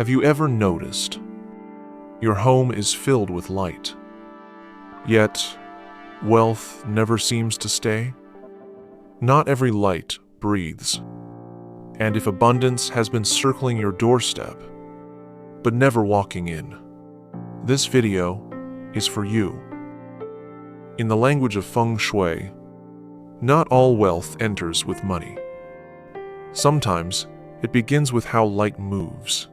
Have you ever noticed your home is filled with light, yet wealth never seems to stay? Not every light breathes, and if abundance has been circling your doorstep, but never walking in, this video is for you. In the language of Feng Shui, not all wealth enters with money. Sometimes it begins with how light moves.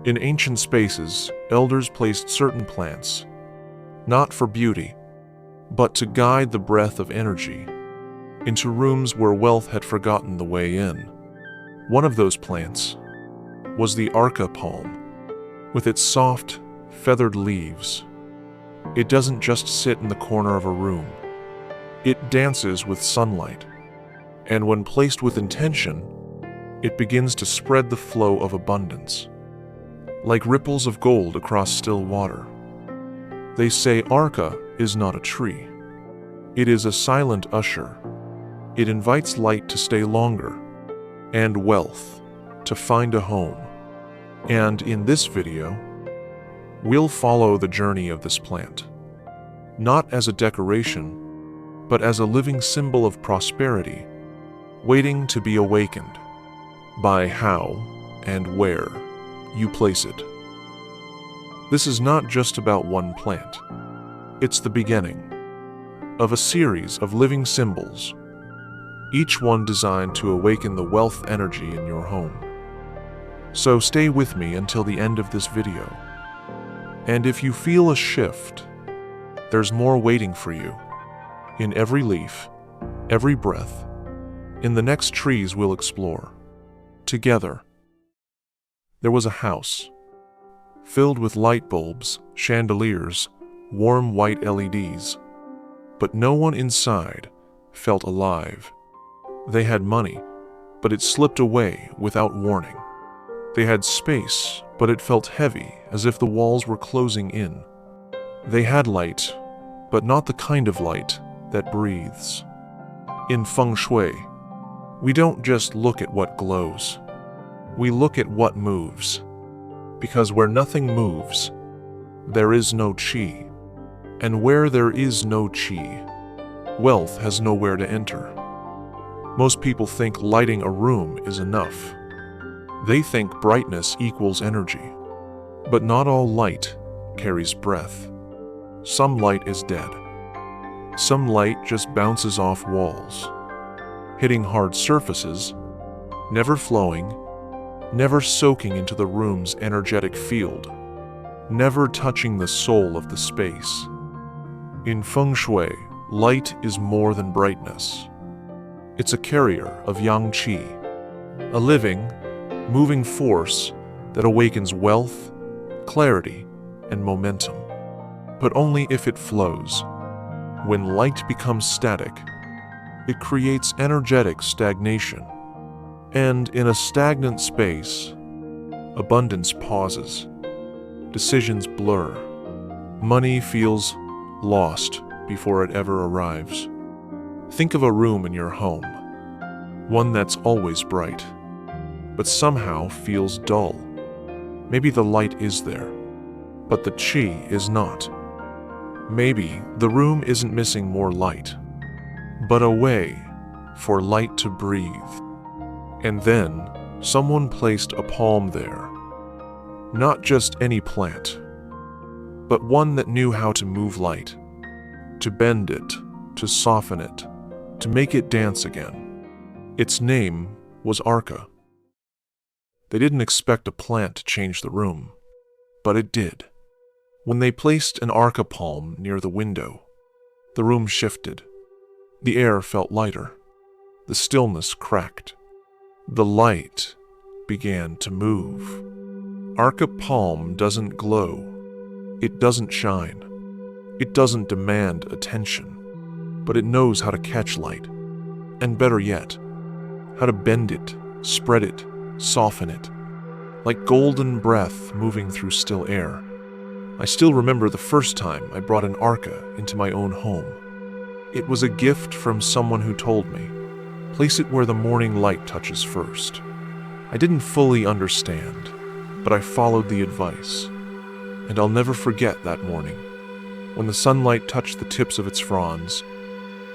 In ancient spaces, elders placed certain plants, not for beauty, but to guide the breath of energy into rooms where wealth had forgotten the way in. One of those plants was the Arka Palm. With its soft, feathered leaves, it doesn't just sit in the corner of a room. It dances with sunlight, and when placed with intention, it begins to spread the flow of abundance, like ripples of gold across still water. They say Arca is not a tree. It is a silent usher. It invites light to stay longer, and wealth to find a home. And in this video, we'll follow the journey of this plant, not as a decoration, but as a living symbol of prosperity, waiting to be awakened by how and where you place it. This is not just about one plant. It's the beginning of a series of living symbols, each one designed to awaken the wealth energy in your home. So stay with me until the end of this video. And if you feel a shift, there's more waiting for you. In every leaf, every breath, in the next trees we'll explore together. There was a house filled with light bulbs, chandeliers, warm white LEDs, but no one inside felt alive. They had money, but it slipped away without warning. They had space, but it felt heavy, as if the walls were closing in. They had light, but not the kind of light that breathes. In Feng Shui, we don't just look at what glows. We look at what moves. Because where nothing moves, there is no qi. And where there is no qi, wealth has nowhere to enter. Most people think lighting a room is enough. They think brightness equals energy. But not all light carries breath. Some light is dead. Some light just bounces off walls, hitting hard surfaces, never flowing, never soaking into the room's energetic field, never touching the soul of the space. In Feng Shui, light is more than brightness. It's a carrier of yang qi, a living, moving force that awakens wealth, clarity, and momentum. But only if it flows. When light becomes static, it creates energetic stagnation. And in a stagnant space, abundance pauses. Decisions blur. Money feels lost before it ever arrives. Think of a room in your home, one that's always bright, but somehow feels dull. Maybe the light is there, but the qi is not. Maybe the room isn't missing more light, but a way for light to breathe. And then someone placed a palm there. Not just any plant, but one that knew how to move light, to bend it, to soften it, to make it dance again. Its name was Arca. They didn't expect a plant to change the room, but it did. When they placed an Arca Palm near the window, the room shifted. The air felt lighter. The stillness cracked. The light began to move. Arca Palm doesn't glow. It doesn't shine. It doesn't demand attention. But it knows how to catch light. And better yet, how to bend it, spread it, soften it. Like golden breath moving through still air. I still remember the first time I brought an Arca into my own home. It was a gift from someone who told me, place it where the morning light touches first. I didn't fully understand, but I followed the advice. And I'll never forget that morning, when the sunlight touched the tips of its fronds,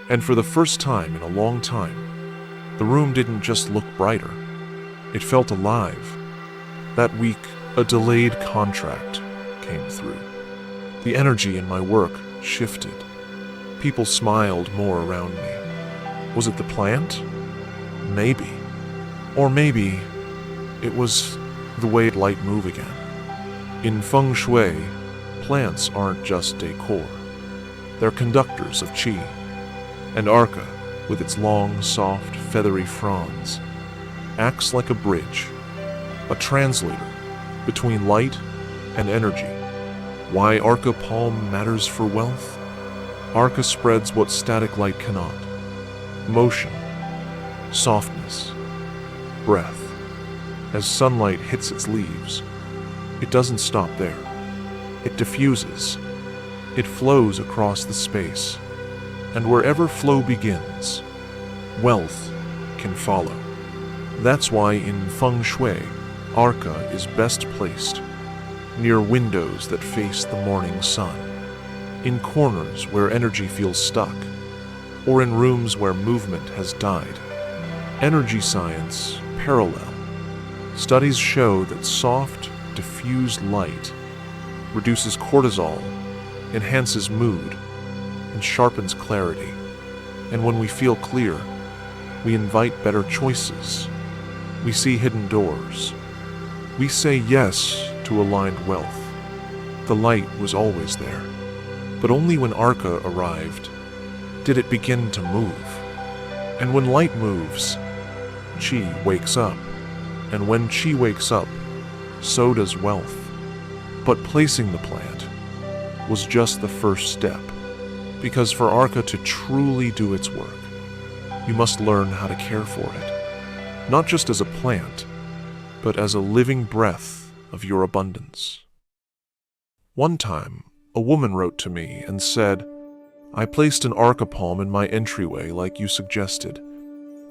and for the first time in a long time, the room didn't just look brighter, it felt alive. That week, a delayed contract came through. The energy in my work shifted. People smiled more around me. Was it the plant? Maybe. Or maybe it was the way light move again. In Feng Shui, plants aren't just decor. They're conductors of qi. And Arca, with its long, soft, feathery fronds, acts like a bridge, a translator between light and energy. Why Arka Palm matters for wealth? Arca spreads what static light cannot. Motion, softness, breath. As sunlight hits its leaves, it doesn't stop there. It diffuses. It flows across the space. And wherever flow begins, wealth can follow. That's why in Feng Shui, Arca is best placed near windows that face the morning sun, in corners where energy feels stuck, or in rooms where movement has died. Energy science parallel. Studies show that soft, diffused light reduces cortisol, enhances mood, and sharpens clarity. And when we feel clear, we invite better choices. We see hidden doors. We say yes to aligned wealth. The light was always there, but only when Arca arrived did it begin to move. And when light moves, qi wakes up. And when qi wakes up, so does wealth. But placing the plant was just the first step, because for Arca to truly do its work, you must learn how to care for it, not just as a plant, but as a living breath of your abundance. One time, a woman wrote to me and said, "I placed an Arca Palm in my entryway like you suggested.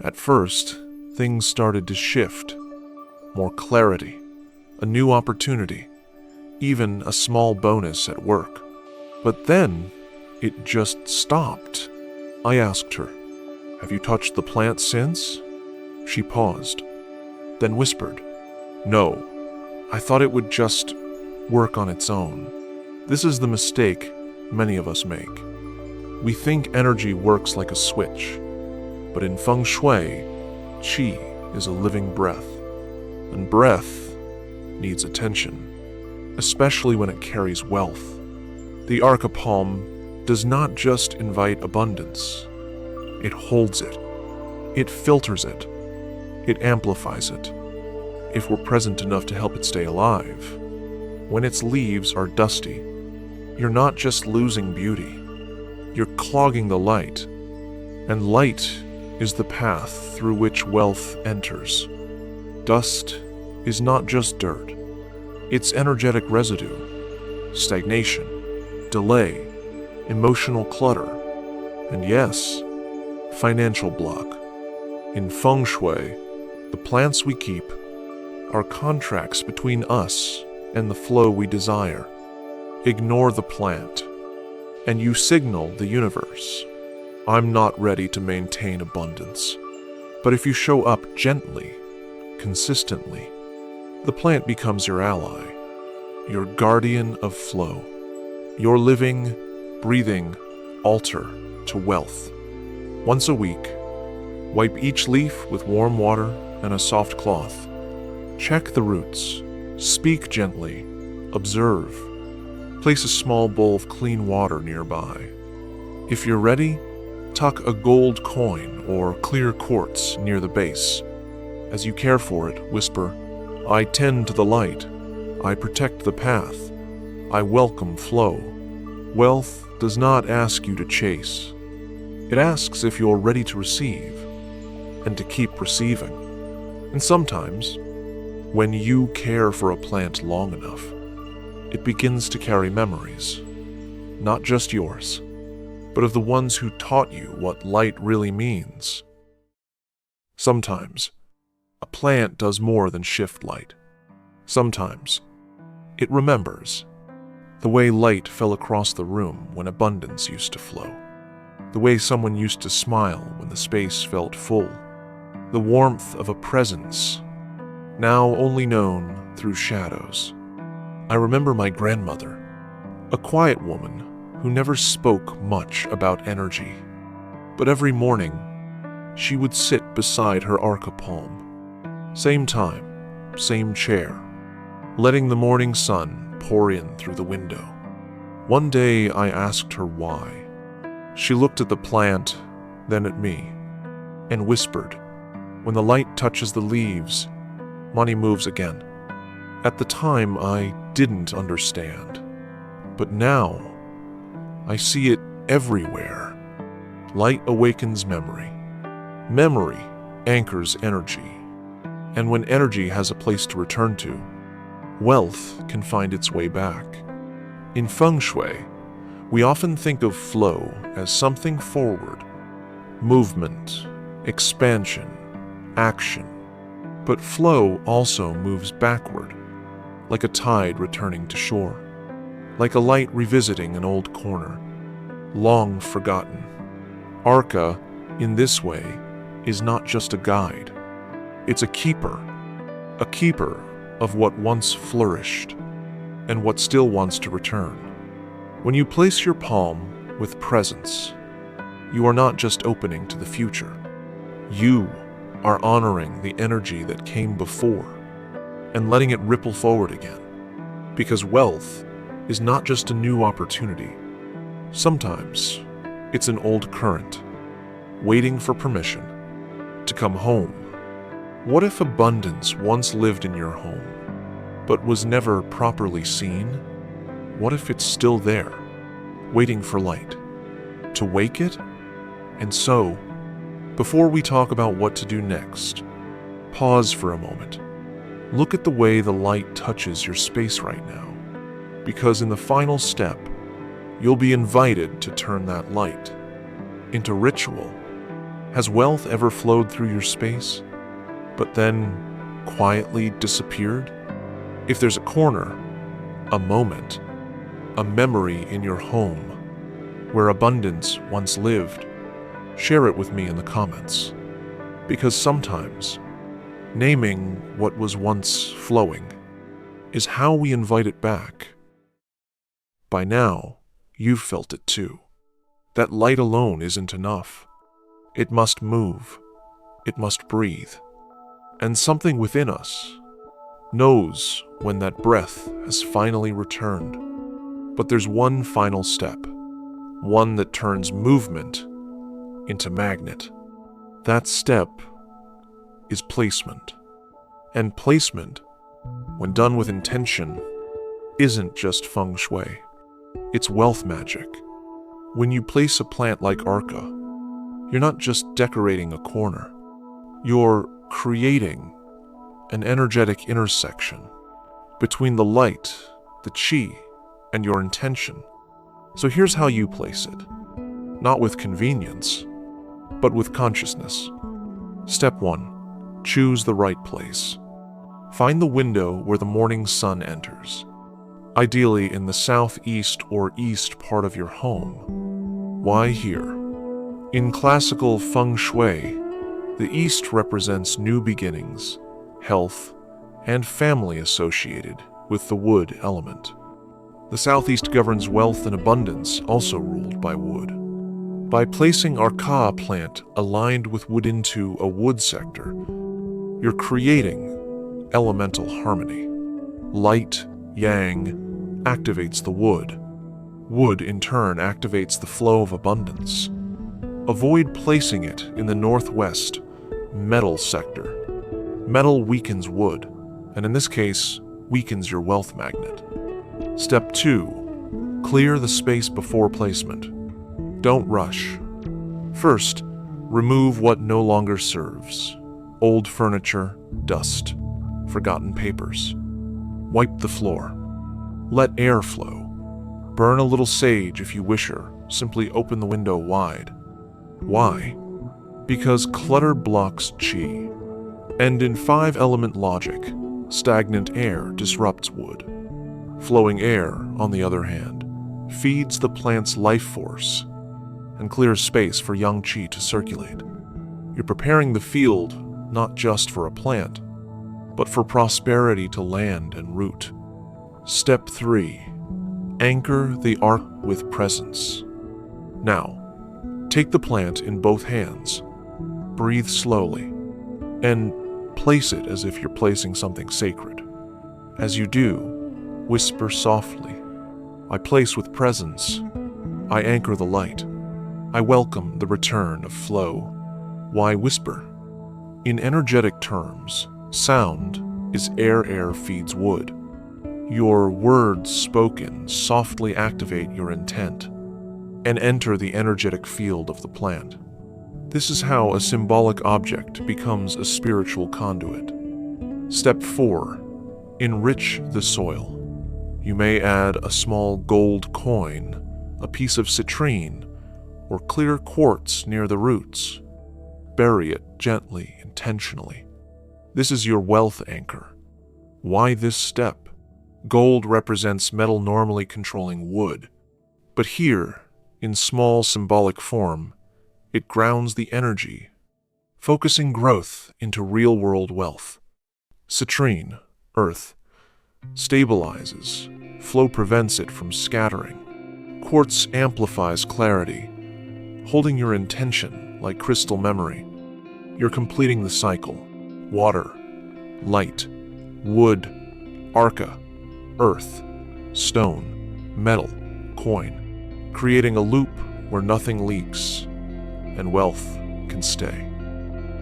At first, things started to shift. More clarity, a new opportunity, even a small bonus at work. But then, it just stopped." I asked her, "Have you touched the plant since?" She paused, then whispered, "No, I thought it would just work on its own." This is the mistake many of us make. We think energy works like a switch, but in Feng Shui, qi is a living breath, and breath needs attention, especially when it carries wealth. The Arca Palm does not just invite abundance, it holds it, it filters it, it amplifies it, if we're present enough to help it stay alive. When its leaves are dusty, you're not just losing beauty, you're clogging the light, and light is the path through which wealth enters. Dust is not just dirt, it's energetic residue, stagnation, delay, emotional clutter, and yes, financial block. In Feng Shui, the plants we keep are contracts between us and the flow we desire. Ignore the plant, and you signal the universe, "I'm not ready to maintain abundance." But if you show up gently, consistently, the plant becomes your ally, your guardian of flow, your living, breathing altar to wealth. Once a week, wipe each leaf with warm water and a soft cloth. Check the roots, speak gently, observe. Place a small bowl of clean water nearby. If you're ready, tuck a gold coin or clear quartz near the base. As you care for it, whisper, "I tend to the light. I protect the path. I welcome flow." Wealth does not ask you to chase. It asks if you're ready to receive and to keep receiving. And sometimes, when you care for a plant long enough, it begins to carry memories, not just yours, but of the ones who taught you what light really means. Sometimes, a plant does more than shift light. Sometimes it remembers the way light fell across the room when abundance used to flow, the way someone used to smile when the space felt full, the warmth of a presence now only known through shadows. I remember my grandmother, a quiet woman who never spoke much about energy, but every morning she would sit beside her Arka Palm. Same time, same chair, letting the morning sun pour in through the window. One day I asked her why. She looked at the plant, then at me, and whispered, "When the light touches the leaves, money moves again." At the time, I didn't understand, but now I see it everywhere. Light awakens memory. Memory anchors energy. And when energy has a place to return to, wealth can find its way back. In Feng Shui, we often think of flow as something forward, movement, expansion, action. But flow also moves backward, like a tide returning to shore, like a light revisiting an old corner, long forgotten. Arca, in this way, is not just a guide. It's a keeper of what once flourished and what still wants to return. When you place your palm with presence, you are not just opening to the future. You are honoring the energy that came before and letting it ripple forward again. Because wealth is not just a new opportunity. Sometimes it's an old current, waiting for permission to come home. What if abundance once lived in your home, but was never properly seen? What if it's still there, waiting for light to wake it? And so, before we talk about what to do next, pause for a moment. Look at the way the light touches your space right now, because in the final step, you'll be invited to turn that light into ritual. Has wealth ever flowed through your space, but then quietly disappeared? If there's a corner, a moment, a memory in your home where abundance once lived, share it with me in the comments. Because sometimes, naming what was once flowing is how we invite it back. By now, you've felt it too. That light alone isn't enough. It must move. It must breathe. And something within us knows when that breath has finally returned. But there's one final step, one that turns movement into magnet. That step is placement. And placement, when done with intention, isn't just feng shui. It's wealth magic. When you place a plant like Arca, you're not just decorating a corner. You're creating an energetic intersection between the light, the chi, and your intention. So here's how you place it. Not with convenience, but with consciousness. Step 1. Choose the right place. Find the window where the morning sun enters, ideally in the southeast or east part of your home. Why here? In classical feng shui, the east represents new beginnings, health, and family associated with the wood element. The southeast governs wealth and abundance, also ruled by wood. By placing Arka plant aligned with wood into a wood sector, you're creating elemental harmony. Light, yang, activates the wood. Wood, in turn, activates the flow of abundance. Avoid placing it in the northwest metal sector. Metal weakens wood, and in this case, weakens your wealth magnet. Step 2. Clear the space before placement. Don't rush. First, remove what no longer serves. Old furniture, dust, forgotten papers. Wipe the floor. Let air flow. Burn a little sage if you wish, or simply open the window wide. Why? Because clutter blocks chi. And in 5-element logic, Stagnant air disrupts wood. Flowing air, on the other hand, feeds the plant's life force and clears space for yang qi to circulate. You're preparing the field not just for a plant, but for prosperity to land and root. Step 3. Anchor the arc with presence. Now, take the plant in both hands, breathe slowly, and place it as if you're placing something sacred. As you do, whisper softly, "I place with presence. I anchor the light. I welcome the return of flow." Why whisper? In energetic terms, sound is air feeds wood. Your words spoken softly activate your intent and enter the energetic field of the plant. This is how a symbolic object becomes a spiritual conduit. Step 4. Enrich the soil. You may add a small gold coin, a piece of citrine, or clear quartz near the roots. Bury it gently, intentionally. This is your wealth anchor. Why this step? Gold represents metal normally controlling wood, but here, in small symbolic form, it grounds the energy, focusing growth into real-world wealth. Citrine, earth, stabilizes, flow prevents it from scattering. Quartz amplifies clarity, holding your intention like crystal memory. You're completing the cycle. Water, light, wood, arca, earth, stone, metal, coin, creating a loop where nothing leaks and wealth can stay.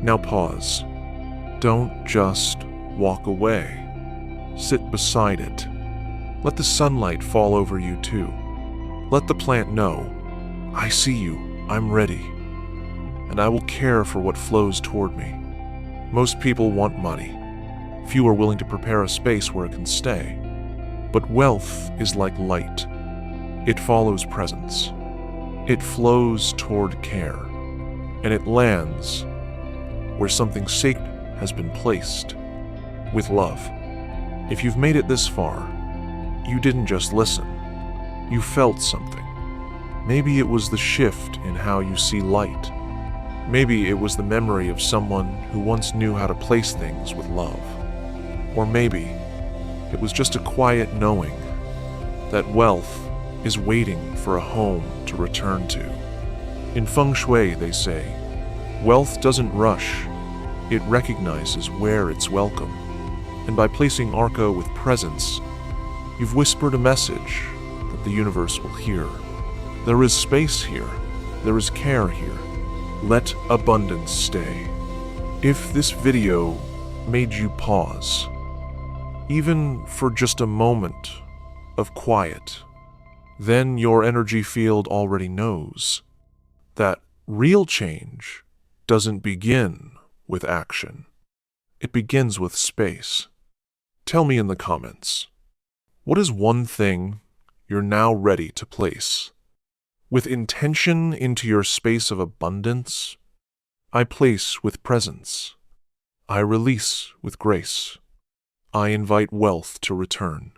Now pause. Don't just walk away. Sit beside it. Let the sunlight fall over you too. Let the plant know, "I see you, I'm ready, and I will care for what flows toward me." Most people want money. Few are willing to prepare a space where it can stay. But wealth is like light. It follows presence. It flows toward care. And it lands where something sacred has been placed, with love. If you've made it this far, you didn't just listen. You felt something. Maybe it was the shift in how you see light. Maybe it was the memory of someone who once knew how to place things with love. Or maybe it was just a quiet knowing that wealth is waiting for a home to return to. In FengShui, they say, wealth doesn't rush, it recognizes where it's welcome. And by placing Arca with presence, you've whispered a message that the universe will hear. There is space here. There is care here. Let abundance stay. If this video made you pause, even for just a moment of quiet, then your energy field already knows that real change doesn't begin with action. It begins with space. Tell me in the comments, what is one thing you're now ready to place with intention into your space of abundance? I place with presence. I release with grace. I invite wealth to return.